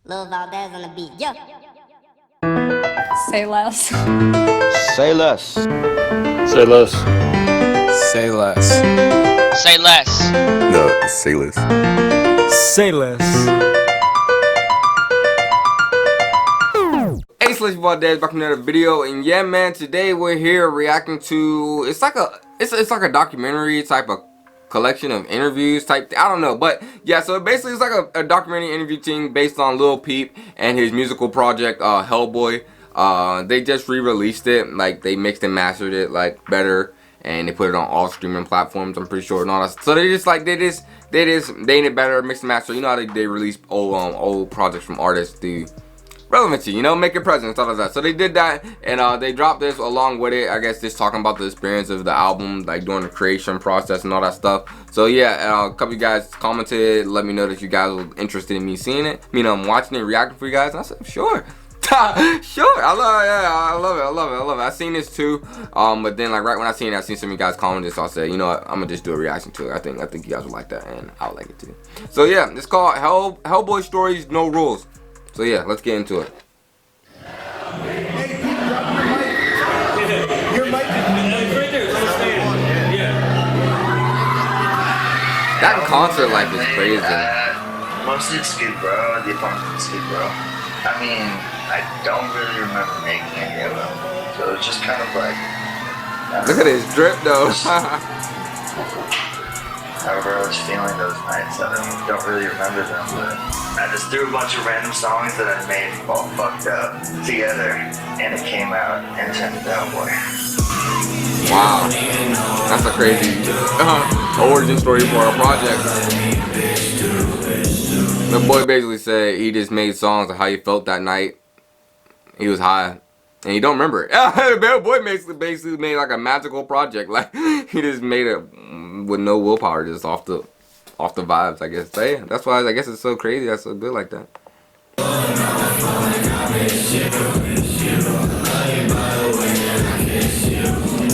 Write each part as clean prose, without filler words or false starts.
Lil Valdez on the beat, yo. Say less. Say less. Say less. Say less. Say less. No, say less. Say less. Hey, it's Valdez back in another video, and yeah, man, today we're here reacting to it's like a documentary type of collection of interviews type. I don't know, but yeah, so basically it's like a documentary interview thing based on Lil Peep and his musical project Hellboy. They just re-released it, like they mixed and mastered it like better, and they put it on all streaming platforms, I'm pretty sure, and all that. So they ain't it better, mixed and master. You know how they release old projects from artists to relevancy, you know, make it present, stuff like that. So they did that, and they dropped this along with it. I guess just talking about the experience of the album, like during the creation process and all that stuff. So yeah, a couple of you guys commented, let me know that you guys were interested in me seeing it. I mean, I'm watching it, reacting for you guys, and I said, sure. Sure, I love it. I seen this too, but then like right when I seen it, I seen some of you guys commenting, so I said, you know what, I'm gonna just do a reaction to it. I think you guys would like that, and I would like it too. So yeah, it's called Hellboy Stories, No Rules. So yeah, let's get into it. That concert life is crazy. Mostly it's good, bro. The apartment's good, bro. I mean, I don't really remember making any of them, so it's just kind of like. Look at his drip, though. However, I was feeling those nights. I don't really remember them, but I just threw a bunch of random songs that I made all fucked up together, and it came out and turned into Hellboy. Wow, that's a crazy origin story for a project. The boy basically said he just made songs of how he felt that night. He was high, and he don't remember it. The boy basically made like a magical project. Like he just made it with no willpower, just off the vibes, I guess. But yeah, that's why I guess it's so crazy. That's so good like that.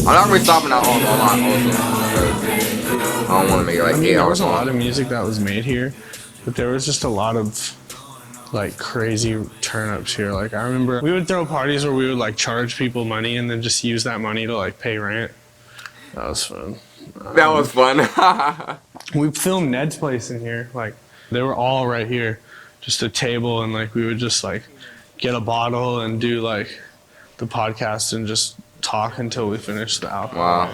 I'm not really stopping out on a lot also. I don't want to make it like 8 hours. There was a lot of music that was made here, but there was just a lot of like crazy turn-ups here. Like I remember we would throw parties where we would like charge people money and then just use that money to like pay rent. That was fun. That was fun. We filmed Ned's place in here. Like they were all right here, just a table, and like we would just like get a bottle and do like the podcast and just talk until we finished the album. Wow.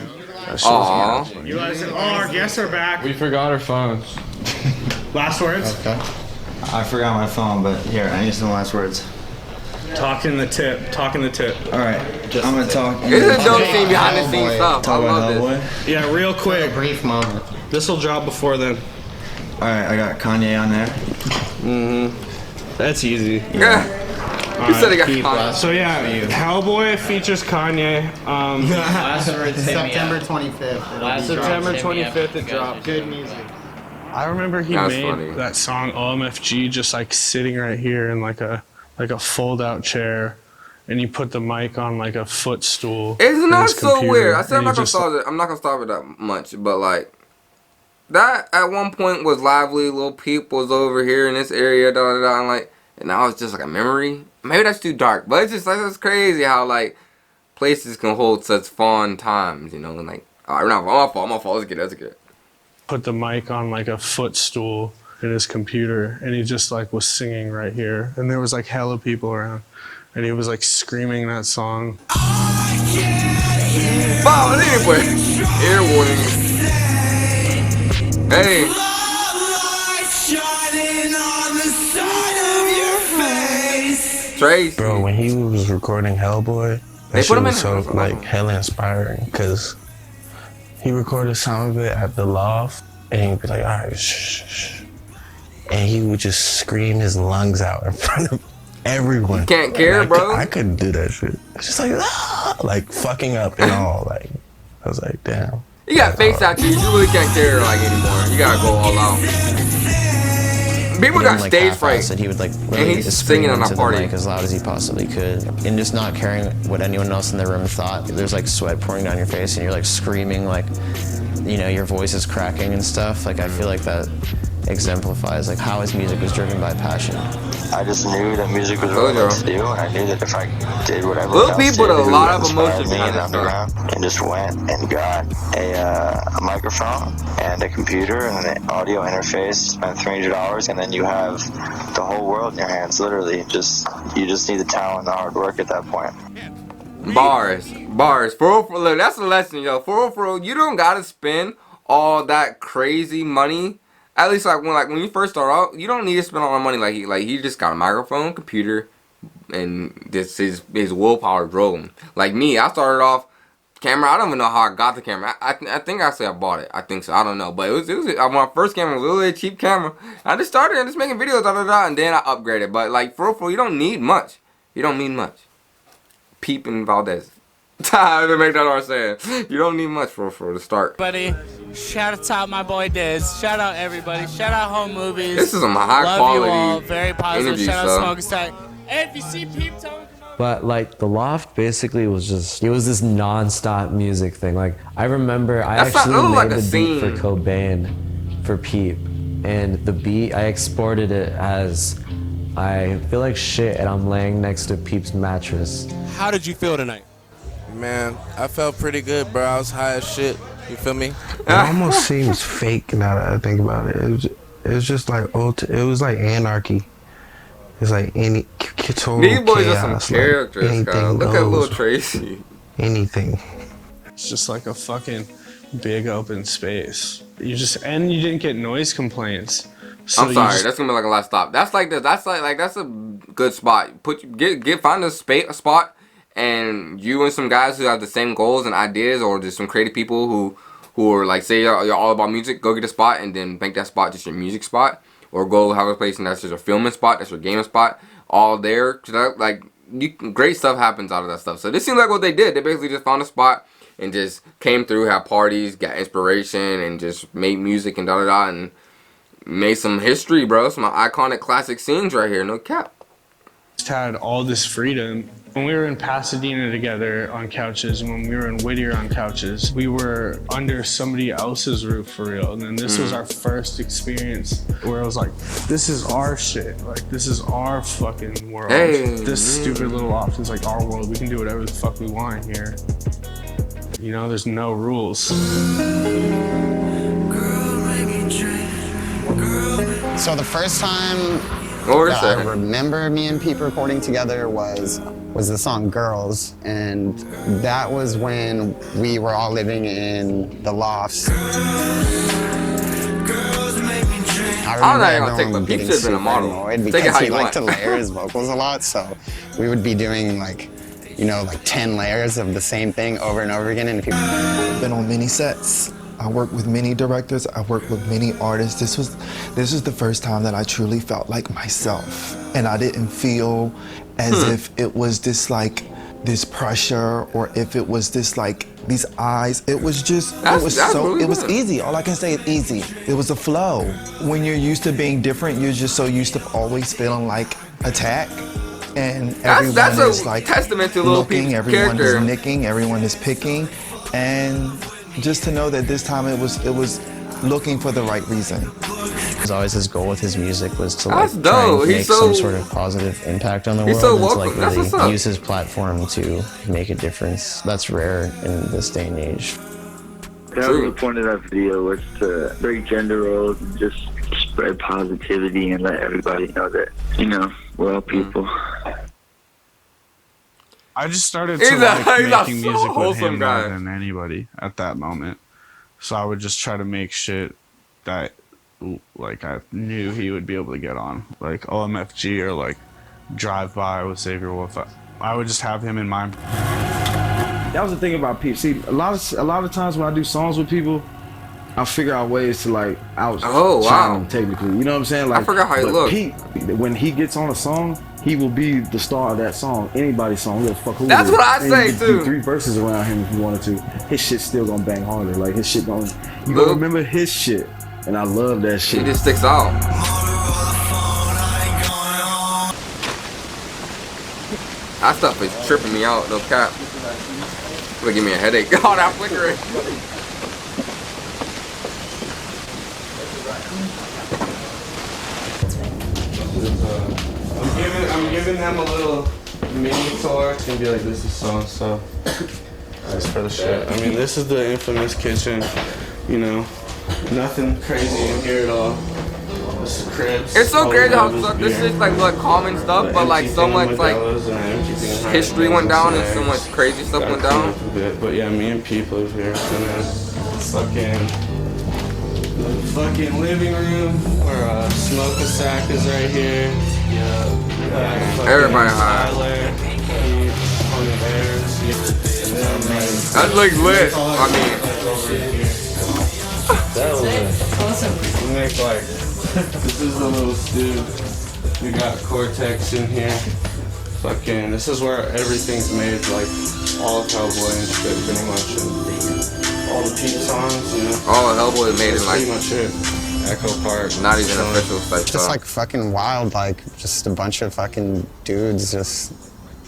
Aww. You guys, our guests are back. We forgot our phones. Last words? Okay. I forgot my phone, but here, I need some last words. Talking the tip. Alright, I'm gonna talk. This is a dope scene, behind the scenes stuff. I love this. Yeah, real quick. Brief moment. This will drop before then. Alright, I got Kanye on there. That's easy. Yeah. You said it got Kanye. So yeah, Hellboy features Kanye. September 25th. September 25th it dropped. Good music. I remember he That's made funny. that song OMFG just like sitting right here in like a fold-out chair, and he put the mic on like a footstool. Isn't that so computer, weird? I said I'm not and gonna stop it that much, but like that at one point was lively. Lil Peep was over here in this area, and like, and now it's just like a memory. Maybe that's too dark, but it's just like it's crazy how like places can hold such fun times, you know. And like, alright, my fault. Let's get it. put the mic on like a footstool in his computer, and he just like was singing right here, and there was like hella people around, and he was like screaming that song. Wow, anyway, air warning. Hey. Trace. Bro, when he was recording Hellboy, They that put shit him in was so there. like hella inspiring, because he recorded some of it at the Loft, and he'd be like, all right, shh. And he would just scream his lungs out in front of everyone. You can't care, bro. I couldn't do that shit. It's just like fucking up and all. Like, I was like, damn. You got face tattoos. You really can't care like anymore. You gotta go all out. People got stage fright. And he would like and he's singing on a party as loud as he possibly could, and just not caring what anyone else in the room thought. There's like sweat pouring down your face, and you're like screaming, like, you know, your voice is cracking and stuff. Like I feel like that exemplifies like how his music was driven by passion. I just knew that music was what I wanted to do, and I knew that if I did whatever Little else people did with a who lot of inspired emotion me in behind the that stuff. underground, and just went and got a microphone and a computer and an audio interface, spent $300, and then you have the whole world in your hands, literally. You just need the talent and the hard work at that point. Bars. Look, that's a lesson, yo. For real, you don't gotta spend all that crazy money. At least when you first start out, you don't need to spend all that money like he just got a microphone, computer, and this his willpower drove him. Like me, I started off camera. I don't even know how I got the camera. I think I bought it. I think so. I don't know, but it was my first camera was literally a cheap camera. I just started and just making videos, and then I upgraded. But like for real, you don't need much. You don't need much. Peep and Valdez. I make that what I'm saying. You don't need much for to start. Buddy, shout out my boy Diz. Shout out everybody. Shout out Home Movies. This is some high Love quality you all. Very positive. interview Shout stuff. out Smoke Stack. Hey, if you see Peep, tell him. But like the Loft basically was just, it was this non-stop music thing. Like I remember I actually made like a the beat for scene. Cobain for Peep, and the beat I exported it as I feel like shit and I'm laying next to Peep's mattress. How did you feel tonight? Man, I felt pretty good, bro. I was high as shit. You feel me? It almost seems fake now that I think about it. It was just like it was like anarchy. It's like any total These boys chaos, are some characters, like anything Look at goes. little Tracy. Anything. It's just like a fucking big open space. You didn't get noise complaints. So I'm sorry, that's gonna be like a last stop. That's like this. That's a good spot. Find a spot, and you and some guys who have the same goals and ideas, or just some creative people who are like, say you're all about music. Go get a spot and then make that spot just your music spot, or go have a place and that's just a filming spot, that's your gaming spot. All there, great stuff happens out of that stuff. So this seems like what they did. They basically just found a spot and just came through, had parties, got inspiration, and just made music and and made some history, bro. Some iconic classic scenes right here, no cap. Just had all this freedom. When we were in Pasadena together on couches, and when we were in Whittier on couches, we were under somebody else's roof for real. And then this was our first experience where it was like, this is our shit. Like, this is our fucking world. Hey. This stupid little loft is like our world. We can do whatever the fuck we want here. You know, there's no rules. So the first time that I remember me and Pete recording together was the song Girls, and that was when we were all living in the lofts. I remember everyone getting super annoyed because he liked to layer his vocals a lot, so we would be doing like 10 layers of the same thing over and over again. And people been on many sets. I worked with many directors. I worked with many artists. This was the first time that I truly felt like myself, and I didn't feel as if it was this pressure, or if it was this these eyes. It was just it was easy. All I can say is easy. It was a flow. When you're used to being different, you're just so used to always feeling like attack. And everyone is like testament to looking, everyone character. is nicking, everyone is picking, and just to know that this time it was looking for the right reason. Always his goal with his music was to That's try dope. and He's make so- some sort of positive impact on the he's world, so and to woke. That's what's really up. use his platform to make a difference. That's rare in this day and age. That was the point of that video, was to break gender roles and just spread positivity and let everybody know that, we're all people. I just started He's to a making so music with wholesome him guy. more than anybody at that moment. So I would just try to make shit that I knew he would be able to get on, like OMFG or like Drive By with Xavier Wolf. I would just have him in mind. That was the thing about Pete. See, a lot of times when I do songs with people, I figure out ways to outshine them technically. You know what I'm saying? I forgot how he looked. Pete, when he gets on a song, he will be the star of that song. Anybody's song, he'll fuck who. That's what I and say you could too. Do 3 verses around him if you wanted to. His shit's still gonna bang harder. Like his shit gonna, you gonna remember his shit, and I love that shit. He just sticks out. That stuff is tripping me out, no cap. It'll give me a headache. Oh, that flickering. I'm giving them a little mini tour. It's gonna be like this is so and so. That's for the shit. I mean, this is the infamous kitchen. You know, nothing crazy in here at all. This is cribs. It's so crazy how this is like common stuff, but like so much like history went down and so much crazy stuff went down. But yeah, me and Peep live here. And then the fucking living room where smoke-a-sack is right here. Yeah. Everybody high. That looks lit. I mean, that's awesome. We make like, this is the little stew. We got Cortex in here. Fucking, this is where everything's made, like all of Hellboy and shit, pretty much. And all the Peep songs, you know. All of Hellboy made in like pretty much it. Echo Park. Not even official type Just like fucking wild, like just a bunch of fucking dudes just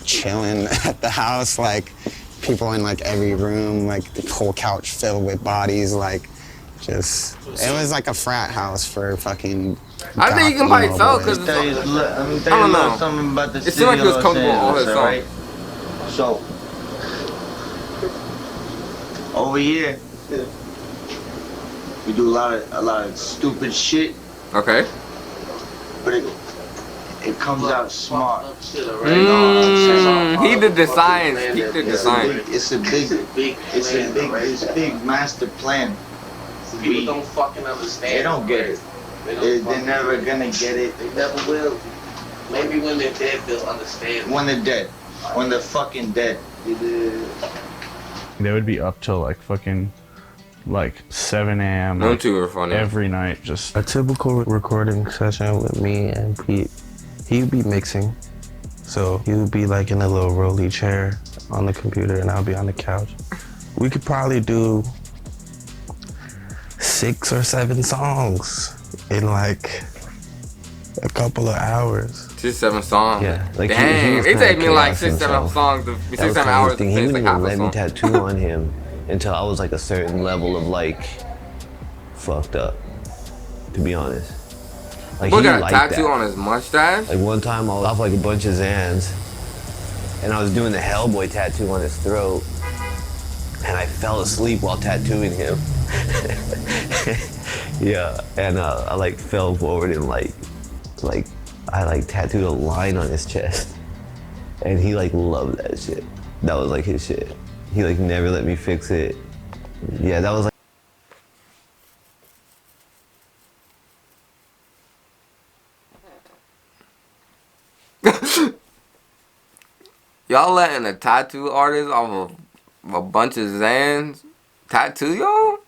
chilling at the house, like people in like every room, like the whole couch filled with bodies, like just, it was like a frat house for fucking. I think you can probably tell because I don't know. Something about the it seemed like he was comfortable all his songs. Right? So over here, we do a lot of stupid shit. Okay. But it comes out smart. He did the science. He did the science. It's a big master plan. People don't fucking understand. They don't get it. They're never gonna get it. They never will. Maybe when they're dead, they'll understand. When they're dead. When they're fucking dead. They would be up till like fucking like 7 a.m. Them two were funny. Every night, just a typical recording session with me and Pete. He would be mixing, so he would be like in a little rolly chair on the computer, and I'll be on the couch. We could probably do 6 or 7 songs in like a couple of hours. 6 or 7 songs. Yeah, like dang, it take me like 6 or 7 songs to 6 or 7 hours to He finish wouldn't like half even a let me song. tattoo on him until I was like a certain level of like fucked up, to be honest. Like Boy he got a liked tattoo that. on his mustache. Like one time I was off like a bunch of Xans and I was doing the Hellboy tattoo on his throat and I fell asleep while tattooing him. Yeah, and I like fell forward and like I like tattooed a line on his chest and he like loved that shit. That was like his shit. He like never let me fix it. Yeah, that was like Y'all letting a tattoo artist off of a bunch of Xans tattoo y'all?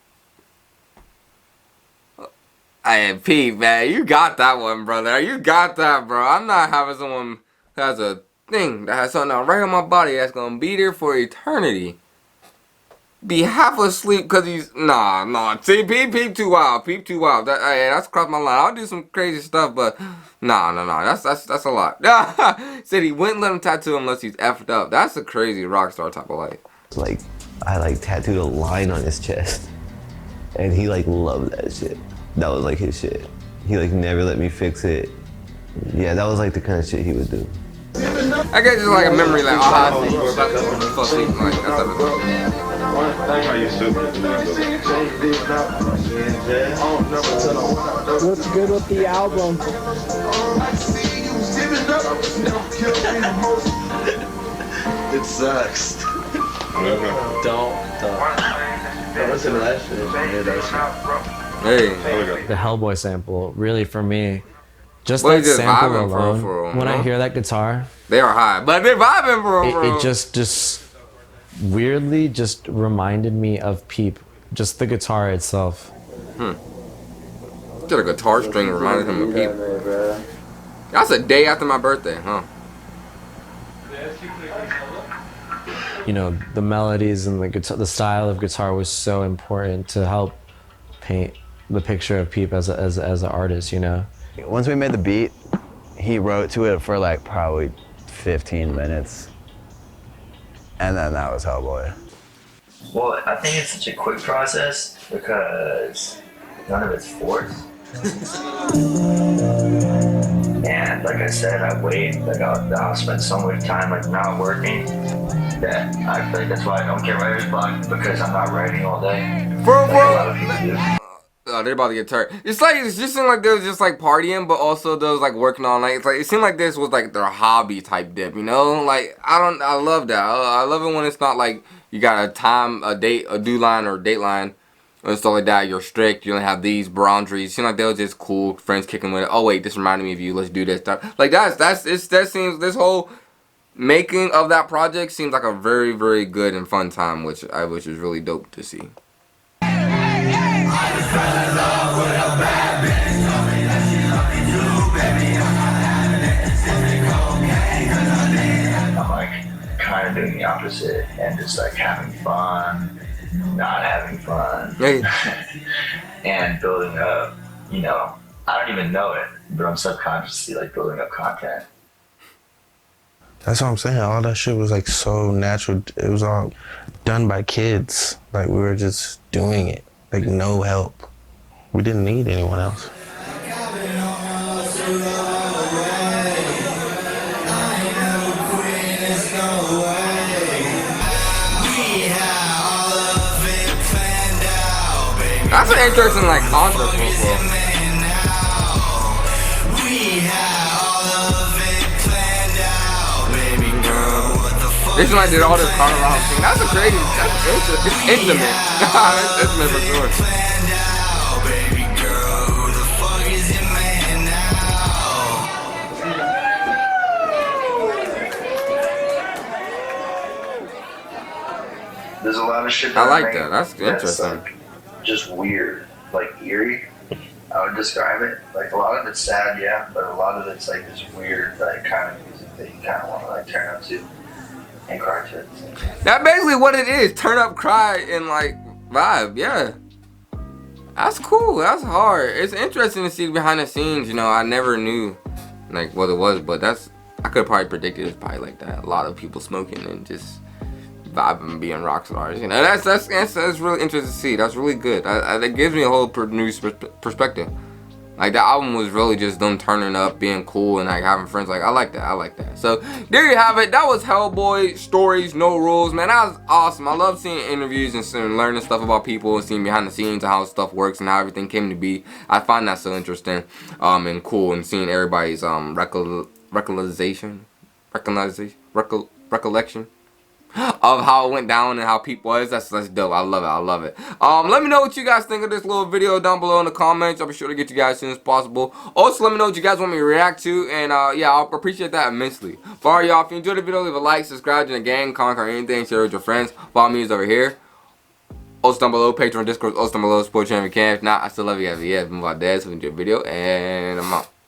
Hey, Pete, man, you got that one, brother. You got that, bro. I'm not having someone who has a thing that has something right on my body that's gonna be there for eternity. Be half asleep because he's nah. See, Peep too wild. Peep too wild. That's crossed my line. I'll do some crazy stuff, but nah. That's a lot. Said he wouldn't let him tattoo unless he's effed up. That's a crazy rock star type of life. like I like tattooed a line on his chest and he like loved that shit. That was like his shit. He like never let me fix it. Yeah, that was like the kind of shit he would do. I guess it's like a memory, like, oh, we're about to fall asleep, like, that's how What's good with the album? It sucks. Don't listen to that shit. Hey. The Hellboy sample, really for me, just Well, that just sample vibing alone, for real, when you I know? hear that guitar, they are high, but they're vibing for real. it just weirdly just reminded me of Peep, just the guitar itself. Just a guitar string reminded him of Peep. That's a day after my birthday, huh? You know, the melodies and the guitar, the style of guitar was so important to help paint the picture of Peep as an artist, you know. Once we made the beat, he wrote to it for like probably 15 minutes. And then that was Hellboy. Well, I think it's such a quick process because none of it's forced. And And like I said, I wait. Like I'll spend so much time like not working that I feel like that's why I don't get writer's block, because I'm not writing all day. For like a lot of people do. Oh, they're about to get turned. It's like, it just seemed like they was just like partying, but also they was like working all night. It's like, it seemed like this was like their hobby type dip, you know? Like, I love that. I love it when it's not like you got a time, a date, a due line or a dateline and stuff like that. You're strict. You don't have these boundaries. It seemed like they were just cool friends kicking with it. Oh wait, this reminded me of you. Let's do this stuff. Like that seems, this whole making of that project seems like a very, very good and fun time, which is really dope to see. I'm like kind of doing the opposite and just like having fun, not having fun, and building up, you know, I don't even know it, but I'm subconsciously like building up content. That's what I'm saying. All that shit was like so natural. It was all done by kids. Like we were just doing it. Like no help. We didn't need anyone else. That's an interesting like concept. This one I did all this carnival thing. That's a crazy. It's intimate. It's intimate for sure. There's a lot of shit I like that. That's interesting. Like just weird, like eerie. I would describe it. Like a lot of it's sad, yeah, but a lot of it's like this weird, like kind of music that you kind of want to like turn up to and cry to. That's basically what it is. Turn up, cry, and like vibe. Yeah, that's cool. That's hard. It's interesting to see behind the scenes. You know, I never knew like what it was, but I could probably predicted it's probably like that. A lot of people smoking and just vibing and being rock stars. You know, that's really interesting to see. That's really good. That gives me a whole new perspective. Like the album was really just them turning up, being cool, and like having friends. Like I like that. I like that. So there you have it. That was Hellboy Stories, No Rules. Man, that was awesome. I love seeing interviews and learning stuff about people and seeing behind the scenes and how stuff works and how everything came to be. I find that so interesting and cool, and seeing everybody's recollection of how it went down and how people was. That's dope. I love it. I love it. Let me know what you guys think of this little video down below in the comments. I'll be sure to get to you guys as soon as possible. Also, let me know what you guys want me to react to, and yeah, I'll appreciate that immensely. For all y'all, if you enjoyed the video, leave a like, subscribe to the gang, comment on anything, share with your friends. Follow me is over here. Also down below, Patreon, Discord, also down below, support channel if you can. If not, I still love you guys. Yeah, it's Valdez. If you enjoyed the video, and I'm out.